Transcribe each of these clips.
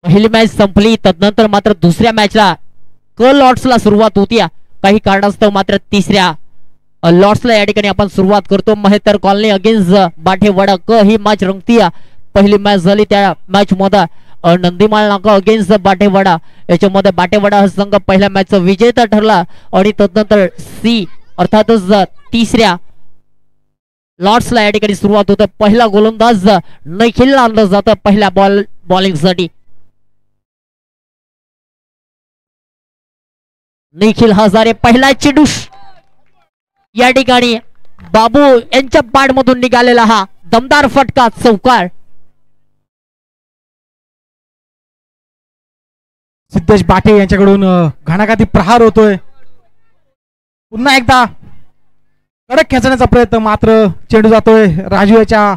पहिली मॅच संपली, तदनंतर मात्र दुसऱ्या मॅचला क लॉर्ड्सला सुरुवात होती. काही कारणास्तव मात्र तिसऱ्या लॉर्ड्सला या ठिकाणी आपण सुरुवात करतो. मेहतर कॉलनी अगेन्स्ट बाठेवाडा क ही मॅच रंगती. पहिली मॅच झाली त्या मॅच मध्ये नंदीमाळ नाका अगेन्स्ट बाठेवाडा, याच्यामध्ये बाठेवाडा हा संघ पहिल्या मॅचचा विजेता ठरला आणि तदनंतर सी अर्थातच तिसऱ्या लॉर्ड्सला या ठिकाणी सुरुवात होते. पहिला गोलंदाज निखिलला आणलं जातं पहिल्या बॉलिंगसाठी. निखिल हजारे पहिला चेंडू या ठिकाणी बाबू यांच्या बॅट मधून निघालेला हा दमदार फटका चौकार. सिद्धेश बाटे यांच्याकडून घणाघाती प्रहार होतोय. पुन्हा एकदा कडक खेचण्याचा प्रयत्न, मात्र चेंडू जातोय राजू याच्या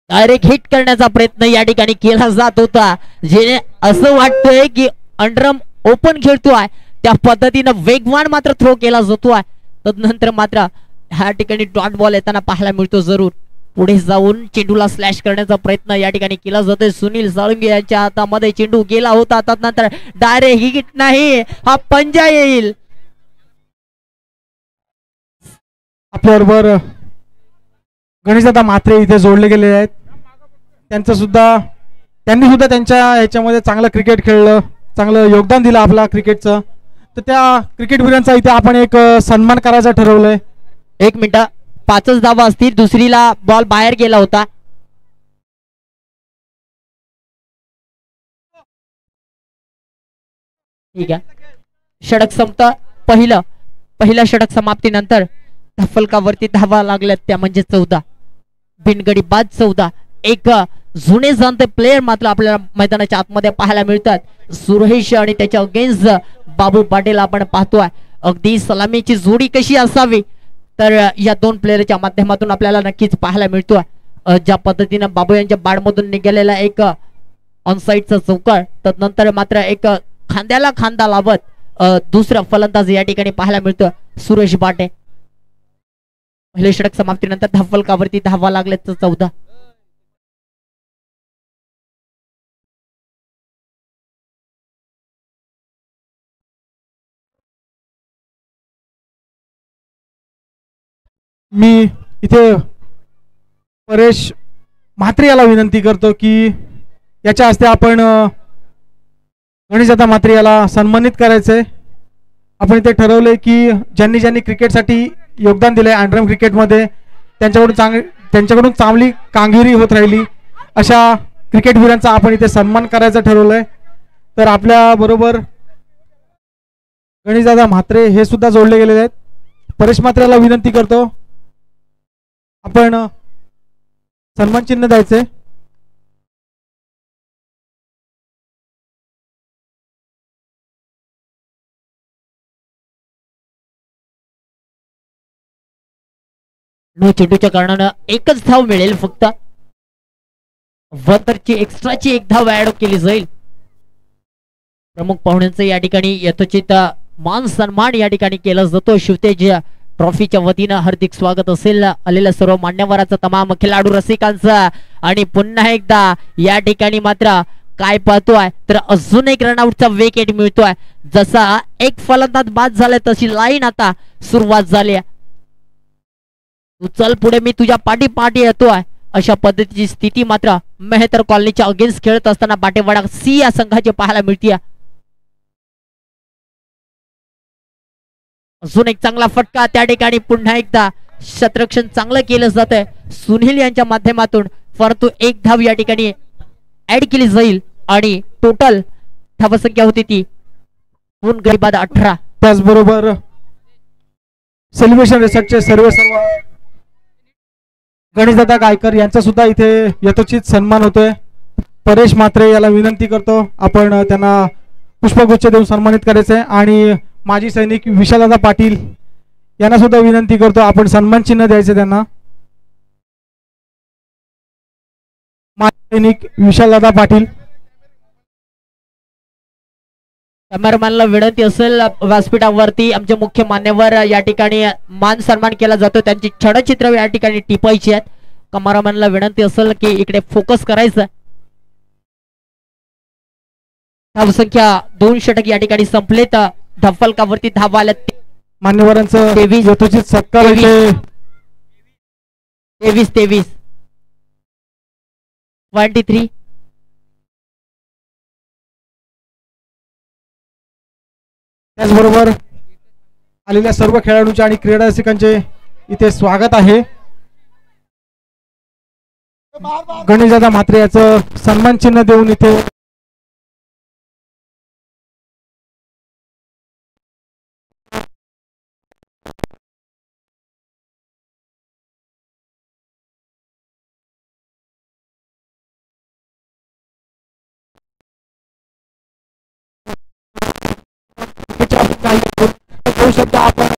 डायरेक्ट हिट करण्याचा प्रयत्न या ठिकाणी केला जात होता, जे असं वाटतंय की अंडरम ओपन खेळतोय त्या पद्धतीनं वेगवान मात्र थ्रो केला जातोय. तदनंतर मात्र ह्या ठिकाणी डॉट बॉल येताना पाहायला मिळतो. जरूर पुढे जाऊन चेंडूला स्लॅश करण्याचा प्रयत्न या ठिकाणी केला जातोय. सुनील साळुंगे यांच्या हातामध्ये चेंडू गेला होता, तदनंतर डायरेक्ट हिट नाही, हा पंजा येईल. आपल्याबरोबर गणेशदादा म्हात्रे इथे जोडले गेले आहेत. त्यांनी सुद्धा त्यांच्या ह्याच्यामध्ये चांगलं क्रिकेट खेळलं, चांगलं योगदान दिलं आपला क्रिकेटचं. तर त्या क्रिकेटवीरांचा इथे आपण एक सन्मान करायचा ठरवलंय. 1 मिनिट, 5च धावा असतील, दुसरीला बॉल बाहेर गेला होता. ठीक आहे, षटक संपतं. पहिल्या षटक समाप्तीनंतर फलकावरती धावा लागल्यात त्या म्हणजे 14. बिनगडी बाद 14. एक जुने जाणते प्लेयर मात्र आपल्याला मैदानाच्या आतमध्ये पाहायला मिळतात. सुरेश आणि त्याच्या अगेन्स्ट बाबू पाटील आपण पाहतोय. अगदी सलामीची जोडी कशी असावी तर या दोन प्लेयरच्या माध्यमातून आपल्याला नक्कीच पाहायला मिळतोय. ज्या पद्धतीने बाबू यांच्या बॅटमधून निघालेला एक ऑनसाइडचा चौकार, तदनंतर मात्र एक खांद्याला खांदा लावत दुसरा फलंदाज या ठिकाणी पाहायला मिळतोय सुरेश बाटे. पहिले षटक समाप्तीनंतर धावफलकावरती धावा लागल्यात 14. मी इथे परेश म्हात्रे याला विनंती करतो की याच्या हस्ते आपण गणेशदादा म्हात्रे याला सन्मानित करायचंय. आपण इथे ठरवलंय की ज्यांनी क्रिकेटसाठी योगदान दिलंय अंडरम क्रिकेटमध्ये, त्यांच्याकडून चांगली कामगिरी होत राहिली अशा क्रिकेटवीरांचा आपण इथे सन्मान करायचा ठरवलंय. तर आपल्या बरोबर गणेशदादा म्हात्रे हे सुद्धा जोडले गेलेले आहेत. परेश म्हात्रे याला विनंती करतो आपण सन्मान चिन्ह द्यायचे. नो चेंडूच्या कारणानं एकच धाव मिळेल फक्त. वरची एक्स्ट्राची एक धाव ऍड केली जाईल. प्रमुख पाहुण्यांचं या ठिकाणी यथोचित मान सन्मान या ठिकाणी केला जातो. शिवतेज ट्रॉफीच्या वतीनं हार्दिक स्वागत असेल आलेल्या सर्व मान्यवरांचं, तमाम खेळाडू रसिकांचं. आणि पुन्हा एकदा या ठिकाणी मात्र काय पाहतोय तर अजून एक रनआउटचा विकेट मिळतोय. जसा एक फलंदाज बाद झालाय तशी लाईन आता सुरुवात झाली. तू चल पुढे, मी तुझ्या पाठी येतोय अशा पद्धतीची स्थिती मात्र मेहतर कॉलनीच्या अगेन्स्ट खेळत असताना बाटेवाडा सी या संघाची पाहायला मिळते. अजून एक चांगला फटका त्या ठिकाणी, पुन्हा एकदा क्षेत्ररक्षण चांगलं केलं जातंय सुनील यांच्या माध्यमातून. परंतु एक धाव या ठिकाणी ऍड केली जाईल आणि टोटल धावसंख्या होती ती 2 गडी बाद 18. त्याचबरोबर सेलिब्रेशन रिसर्चचे सर्व गणेशदादा गायकर यांचा सुद्धा इथे यथोचित सन्मान होतोय. परेश म्हात्रे याला विनंती करतो आपण त्यांना पुष्पगुच्छ देऊन सन्मानित करायचंय. आणि माजी सैनिक विशालदादा पाटील यांना सुद्धा विनंती करतो आपण सन्मान चिन्ह द्यायचं त्यांना. सैनिक विशालदादा पाटील. कॅमेरामॅनला विनंती असेल व्यासपीठावरती आमचे मुख्य मान्यवर या ठिकाणी मान सन्मान केला जातो, त्यांची छायाचित्र या ठिकाणी टिपायची आहेत. कॅमेरामॅनला विनंती असेल की इकडे फोकस करायचं. धावसंख्या 2 षटक या ठिकाणी संपलेत. धफलकावरती धावा आल्यात मान्यवरांचं यथोचित सत्कार. 23 23. त्याचबरोबर आलेल्या सर्व खेळाडूंचे आणि क्रीडा रसिकांचे इथे स्वागत आहे. गणेशदादा म्हात्रे याचं सन्मान चिन्ह देऊन इथे शब्द आपण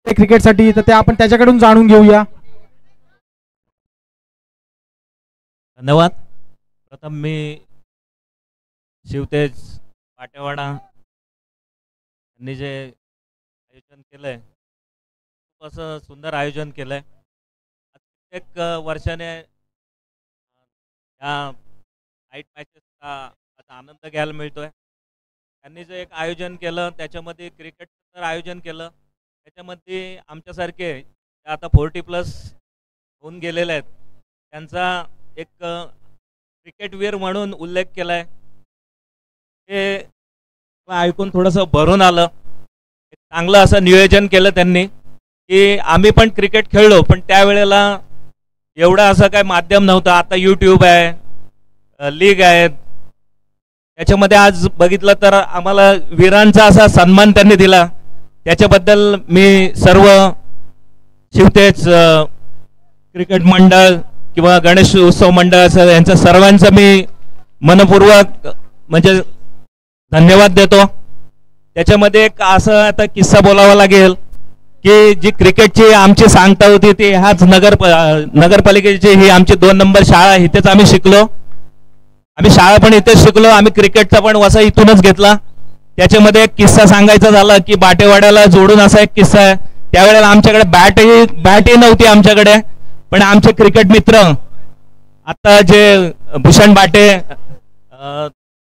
क्रिकेटसाठी तर ते आपण त्याच्याकडून जाणून घेऊया. धन्यवाद. प्रथम मी शिवतेज पाटेवाडा यांनी जे आयोजन केलंय खूप असं सुंदर आयोजन केलंय. प्रत्येक वर्षाने या नाईट मॅचेसचा आता आनंद घ्यायला मिळतोय. त्यांनी जे एक आयोजन केलं त्याच्यामध्ये क्रिकेटचं आयोजन केलं, त्याच्यामध्ये आमच्यासारखे आता 40+ होऊन गेलेले आहेत त्यांचा एक क्रिकेटवीर म्हणून उल्लेख केला आहे. ते ऐकून थोडंसं भरून आलं. एक चांगलं असं नियोजन केलं त्यांनी की आम्ही पण क्रिकेट खेळलो, पण त्यावेळेला एवढं असं काय माध्यम नव्हतं. आता यूट्यूब आहे, लीग आहेत, त्याच्यामध्ये आज बघितलं तर आम्हाला वीरांचा असा सन्मान त्यांनी दिला. त्याच्याबद्दल मी सर्व शिवतेज क्रिकेट मंडळ किंवा गणेश उत्सव मंडळ यांच्या सर्वांचं मी मनपूर्वक म्हणजे धन्यवाद देतो. त्याच्यामध्ये एक असं आता किस्सा बोलावा लागेल की जी क्रिकेटची आमची सांगता होती ती ह्याच नगरपालिकेची ही आमची 2 नंबर शाळा, इथेच आम्ही शिकलो. आम्ही शाळा पण इथेच शिकलो. आम्ही क्रिकेटचा पण वसा इथूनच घेतला. त्याच्यामध्ये एक किस्सा सांगायचा झाला की बाटेवाड्याला जोडून असा एक किस्सा आहे. त्यावेळेला आमच्याकडे बॅटही नव्हती आमच्याकडे, पण आमचे क्रिकेट मित्र आता जे भूषण बाटे,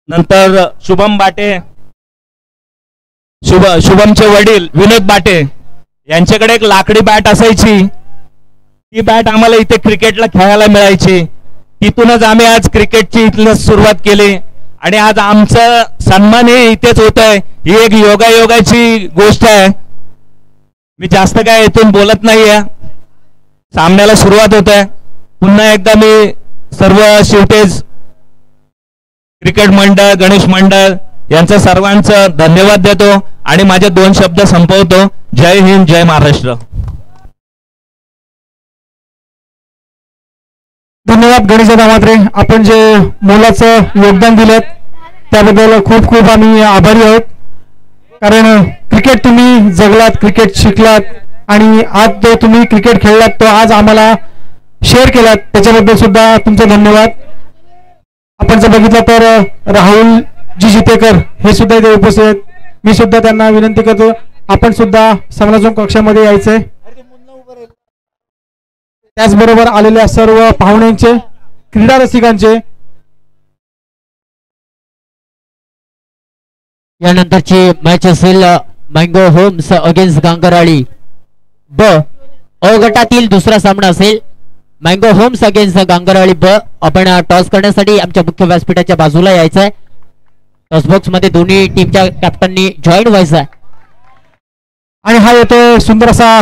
नंतर शुभम बाटे, शुभमचे वडील विनोद बाटे यांच्याकडे एक लाकडी बॅट असायची. ती बॅट आम्हाला इथे क्रिकेटला खेळायला मिळायची. तिथूनच आम्ही आज क्रिकेटची इथलं सुरुवात केली आणि आज आमचा सन्मान हे इथेच होत आहे. ही एक योगायोगाची गोष्ट आहे. मी जास्त काय इथून बोलत नाहीये. सामन्याला सुरुवात होत आहे. पुन्हा एकदा मी सर्व शिवतेज क्रिकेट मंडळ, गणेश मंडळ यांचं सर्वांचं धन्यवाद देतो आणि माझे 2 शब्द संपवतो. जय हिंद, जय महाराष्ट्र. धन्यवाद गणेशदादा म्हात्रे, आपण जे मोलाचं योगदान दिलं त्याबद्दल खूप खूप आम्ही आभारी आहोत. कारण क्रिकेट तुम्ही जगलात, क्रिकेट शिकलात आणि आज जो तुम्ही क्रिकेट खेळलात तो आज आम्हाला शेअर केलात, त्याच्याबद्दल सुद्धा तुमचा धन्यवाद. आपण जर बघितलं तर राहुल जी जितेकर हे सुद्धा इथे उपस्थित आहेत. मी सुद्धा त्यांना विनंती करतो आपण सुद्धा समालोचन कक्षामध्ये यायचंय. त्याचबरोबर आलेल्या सर्व पाहुण्यांचे, क्रीडा रसिकांचे. यानंतरची मॅच असेल मँगो होम्स अगेन्स्ट गांगराळी. ब अ गटातील दुसरा सामना असेल मँगो होम्स अगेन्स्ट गांगराळी ब. आपण टॉस करण्यासाठी आमच्या मुख्य व्यासपीठाच्या बाजूला यायचं आहे. टॉस बॉक्स मध्ये दोन्ही टीमच्या कॅप्टननी जॉईन व्हायचं आहे. आणि हा येतो सुंदर असा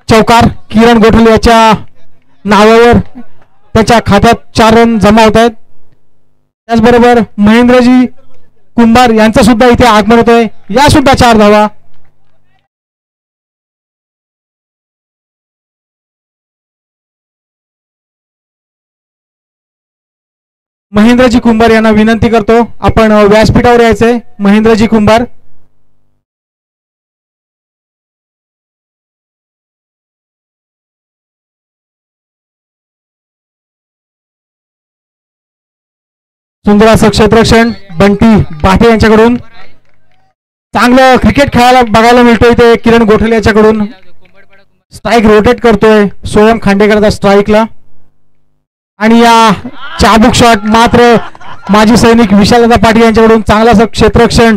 चौकार किरण गोठले याच्या नावावर. त्याच्या खात्यात 4 रन जमा होत आहेत. त्याचबरोबर महेंद्रजी कुंभार यांचं सुद्धा इथे आगमन होतंय. या सुद्धा 4 धावा. महेंद्रजी कुंभार यांना विनंती करतो आपण व्यासपीठावर यायचंय. महेंद्रजी कुंभार. सुंदर असं क्षेत्ररक्षण बंटी बाटे यांच्याकडून. चांगलं क्रिकेट खेळायला बघायला मिळतोय इथे किरण गोठले याच्याकडून. स्ट्राईक रोटेट करतोय सोयम खांडेकरचा स्ट्राईकला. आणि या चाबूक शॉट मात्र माजी सैनिक विशालदादा पाटील यांच्याकडून. चांगलं असं क्षेत्ररक्षण.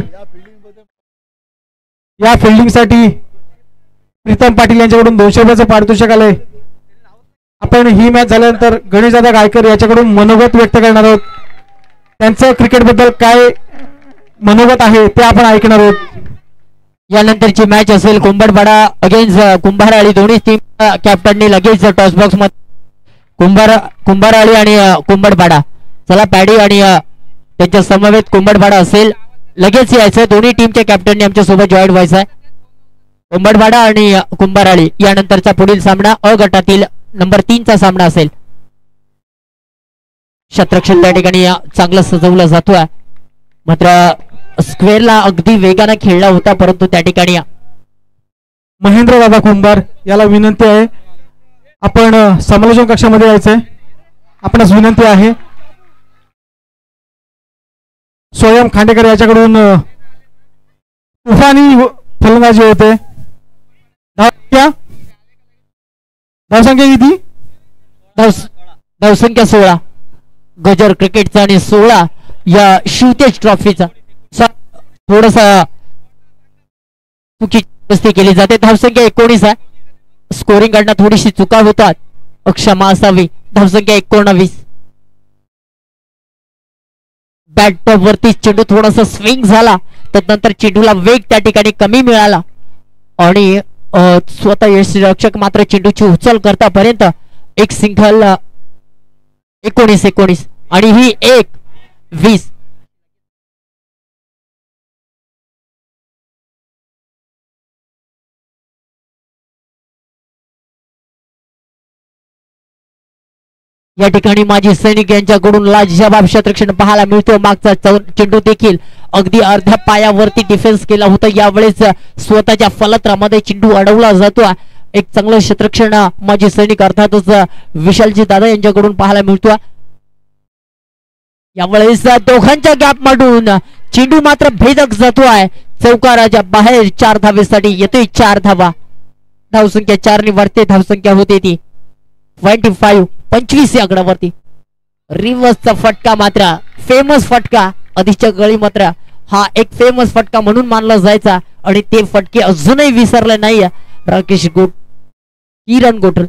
या फिल्डिंगसाठी प्रीतम पाटील यांच्याकडून 200 रुपयाचं पारितोषिक आलंय. आपण ही मॅच झाल्यानंतर गणेशदादा गायकर याच्याकडून मनोगत व्यक्त करणार आहोत. त्यांचं क्रिकेट बद्दल काय मनोगत आहे ते आपण ऐकणार आहोत. यानंतरची मॅच असेल कुंभारपाडा अगेन्स्ट कुंभाराळी. दोन्ही टीम कॅप्टननी लगेच टॉस बॉक्स मध्ये कुंभाराळी आणि कुंभारपाडा. चला पॅडी आणि त्यांच्या समवेत कुंभारपाडा असेल. लगेच यायचं. दोन्ही टीमच्या कॅप्टननी आमच्या सोबत जॉईन व्हायचं आहे. कुंभारपाडा आणि कुंभाराळी. यानंतरचा पुढील सामना अ गटातील नंबर 3 चा सामना असेल. क्षेत्ररक्षण त्या ठिकाणी चांगलं सजवलं जातोय. मात्र स्क्वेअरला अगदी वेगाने खेळला होता, परंतु त्या ठिकाणी महेंद्र दादा कुंभार याला विनंती आहे आपण समालोचन कक्षामध्ये यायचंय. आपणास विनंती आहे. सोयम खांडेकर याच्याकडून तुफानी फलंदाजी होते. धावसंख्या किती? धावसंख्या 16. गजर क्रिकेटचा आणि 16 या शिवतेज ट्रॉफीचा. थोडसा चुकी केली जाते. धावसंख्या 19 आहे. स्कोरिंग कडनं थोडीशी चुका होतात, क्षमा असावी. धावसंख्या 19. बॅट वरती चेंडू थोडासा स्विंग झाला, त्यानंतर चेंडूला वेग त्या ठिकाणी कमी मिळाला आणि स्वतः यष्टीरक्षक मात्र चेंडूची उचल करतापर्यंत एक सिंगल 19 आणि ही 1-20. या ठिकाणी माजी सैनिक यांच्याकडून लाजवाब क्षेत्ररक्षण पाहायला मिळतो. मागचा चेंडू देखील अगदी अर्ध्या पायावरती डिफेन्स केला होता. यावेळेस स्वतःच्या फलंदाजामध्ये चेंडू अडवला जातो. एक चांगलं क्षेत्ररक्षण माजी सैनिक अर्थातच विशालजी दादा यांच्याकडून पाहायला मिळतो. यावेळेस दोघांच्या गॅप मधून चेंडू मात्र भेदक जातो आहे चौकाराच्या बाहेर 4 धावेसाठी येतोय 4 धावा. धावसंख्या 4 ने वाढते. धावसंख्या होते ती 25 या आकड्यावरती. रिव्हर्सचा फटका मात्र फेमस फटका आधीच्या गळी मात्र हा एक फेमस फटका म्हणून मानला जायचा आणि ते फटके अजूनही विसरले नाही राकेश किरण गोटल.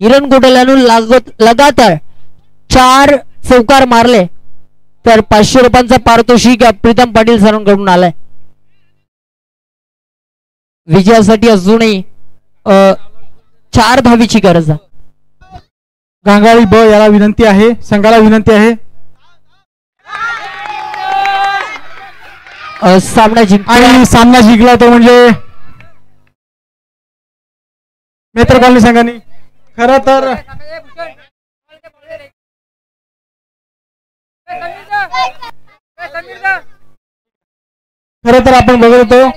किरण गोटल यानं लगातार 4 चौकार मारले तर 500 रुपयांचा पारितोषिक प्रीतम पाटील सरांकडून आलाय. विजयासाठी अजूनही 4 धावीची गरज आहे. गांगाळी ब याला विनंती आहे, संघाला विनंती आहे सामना आणि सामना जिंकला तो म्हणजे मित्र कॉलनी संघाने. खरं तर आपण बघत होतो